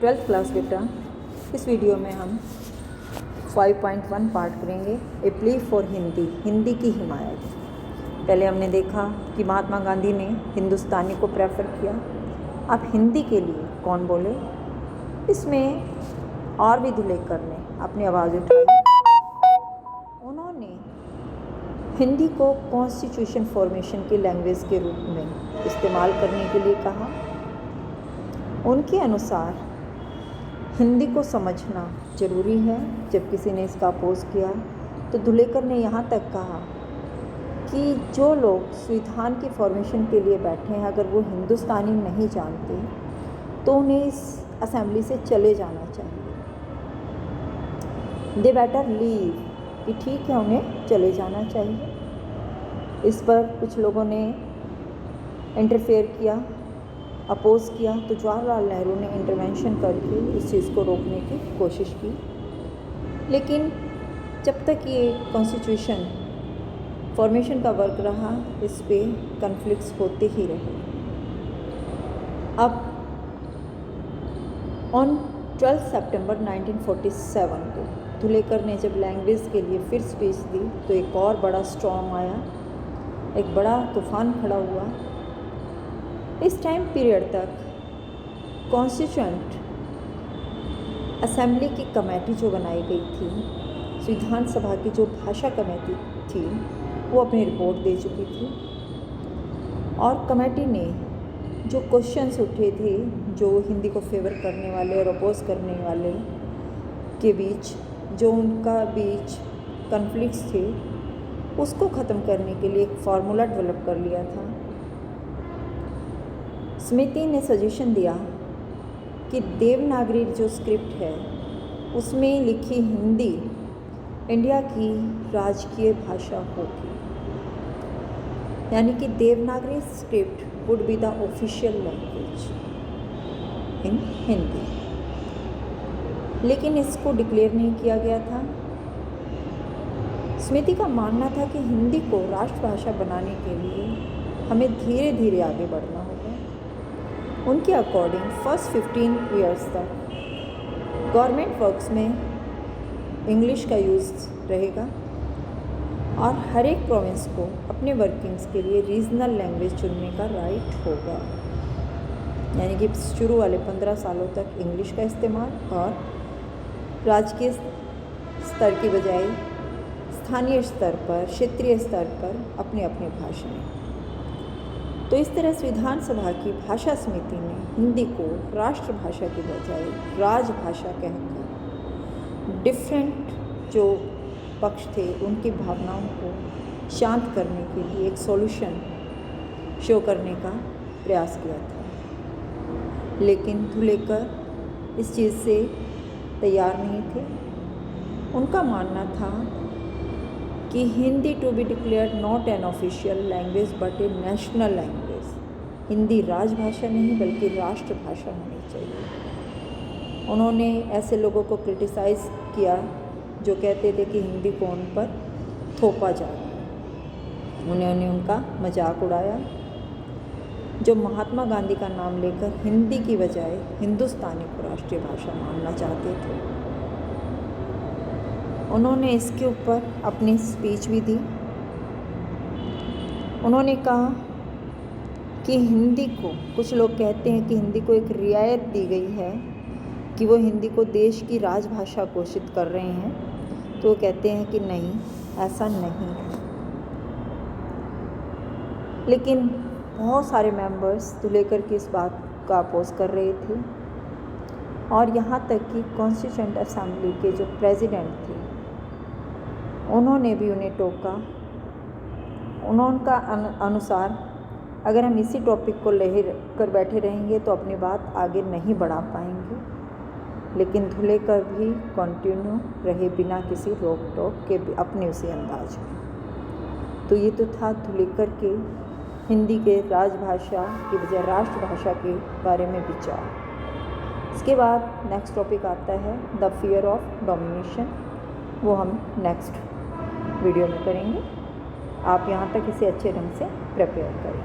Twelfth class बेटा, इस video में हम 5.1 पार्ट करेंगे ए प्ली फॉर हिंदी, हिंदी की हिमायत। पहले हमने देखा कि महात्मा गांधी ने हिंदुस्तानी को प्रेफर किया। अब हिंदी के लिए कौन बोले? इसमें और भी धुलेकर ने अपनी आवाज़ उठाई। उन्होंने हिंदी को कॉन्स्टिट्यूशन फॉर्मेशन की लैंग्वेज के रूप में इस्तेमाल करने के लिए कहा। उनके अनुसार हिंदी को समझना ज़रूरी है। जब किसी ने इसका अपोज़ किया तो धुलेकर ने यहाँ तक कहा कि जो लोग संविधान की फॉर्मेशन के लिए बैठे हैं, अगर वो हिंदुस्तानी नहीं जानते तो उन्हें इस असेंबली से चले जाना चाहिए। दे बेटर लीव, कि ठीक है उन्हें चले जाना चाहिए। इस पर कुछ लोगों ने इंटरफेयर किया, अपोज़ किया, तो जवाहरलाल नेहरू ने इंटरवेंशन करके इस चीज़ को रोकने की कोशिश की। लेकिन जब तक ये कॉन्स्टिट्यूशन फॉर्मेशन का वर्क रहा, इस पे कन्फ्लिक्ट्स होते ही रहे। अब ऑन 12 सितंबर 1947 को धुलेकर ने जब लैंग्वेज के लिए फिर स्पीच दी तो एक और बड़ा स्टॉर्म आया, एक बड़ा तूफान खड़ा हुआ। इस टाइम पीरियड तक कॉन्स्टिट्यूएंट असेंबली की कमेटी जो बनाई गई थी, संविधान सभा की जो भाषा कमेटी थी, वो अपनी रिपोर्ट दे चुकी थी। और कमेटी ने जो क्वेश्चंस उठे थे, जो हिंदी को फेवर करने वाले और अपोज करने वाले के बीच जो उनका बीच कन्फ्लिक्ट्स थे, उसको ख़त्म करने के लिए एक फार्मूला डेवलप कर लिया था। समिति ने सजेशन दिया कि देवनागरी जो स्क्रिप्ट है उसमें लिखी हिंदी इंडिया की राजकीय भाषा होगी, यानी कि Devanagari script would be the official language in Hindi. लेकिन इसको डिक्लेयर नहीं किया गया था। समिति का मानना था कि हिंदी को राष्ट्रभाषा बनाने के लिए हमें धीरे धीरे आगे बढ़ना होगा। उनके अकॉर्डिंग फर्स्ट 15 ईयर्स तक गवर्नमेंट वर्क्स में इंग्लिश का यूज़ रहेगा और हर एक प्रोविंस को अपने वर्किंग्स के लिए रीजनल लैंग्वेज चुनने का राइट होगा। यानी कि शुरू वाले 15 सालों तक इंग्लिश का इस्तेमाल और राजकीय स्तर की बजाय स्थानीय स्तर पर, क्षेत्रीय स्तर पर अपनी अपनी भाषाएं। तो इस तरह संविधान सभा की भाषा समिति ने हिंदी को राष्ट्रभाषा की बजाय राजभाषा कहकर डिफरेंट जो पक्ष थे उनकी भावनाओं को शांत करने के लिए एक सॉल्यूशन शो करने का प्रयास किया था। लेकिन धुलेकर इस चीज़ से तैयार नहीं थे। उनका मानना था कि Hindi to be declared not an official language but a national language. Hindi राजभाषा नहीं बल्कि राष्ट्रभाषा होनी चाहिए। उन्होंने ऐसे लोगों को क्रिटिसाइज़ किया जो कहते थे कि हिंदी को उन पर थोपा जा रहा है। उन्होंने उनका मजाक उड़ाया। जो महात्मा गांधी का नाम लेकर हिंदी की बजाय हिंदुस्तानी को राष्ट्रीय भाषा मानना चाहते थे, उन्होंने इसके ऊपर अपनी स्पीच भी दी। उन्होंने कहा कि हिंदी को, कुछ लोग कहते हैं कि हिंदी को एक रियायत दी गई है कि वो हिंदी को देश की राजभाषा घोषित कर रहे हैं, तो वो कहते हैं कि नहीं, ऐसा नहीं है। लेकिन बहुत सारे मेंबर्स धुलेकर की इस बात का अपोज कर रहे थे और यहाँ तक कि कॉन्स्टिट्यूएंट असेंबली के जो प्रेसिडेंट थे उन्होंने भी उन्हें टोका। उनका अनुसार अगर हम इसी टॉपिक को लेकर बैठे रहेंगे तो अपनी बात आगे नहीं बढ़ा पाएंगे। लेकिन धुलेकर भी कंटिन्यू रहे बिना किसी रोक टोक के अपने उसी अंदाज में। तो ये तो था धुलेकर के हिंदी के राजभाषा की बजाय राष्ट्रभाषा के बारे में विचार। इसके बाद नेक्स्ट टॉपिक आता है द फियर ऑफ डोमिनेशन। वो हम नेक्स्ट वीडियो में करेंगे। आप यहाँ तक इसे अच्छे ढंग से प्रिपेयर करें।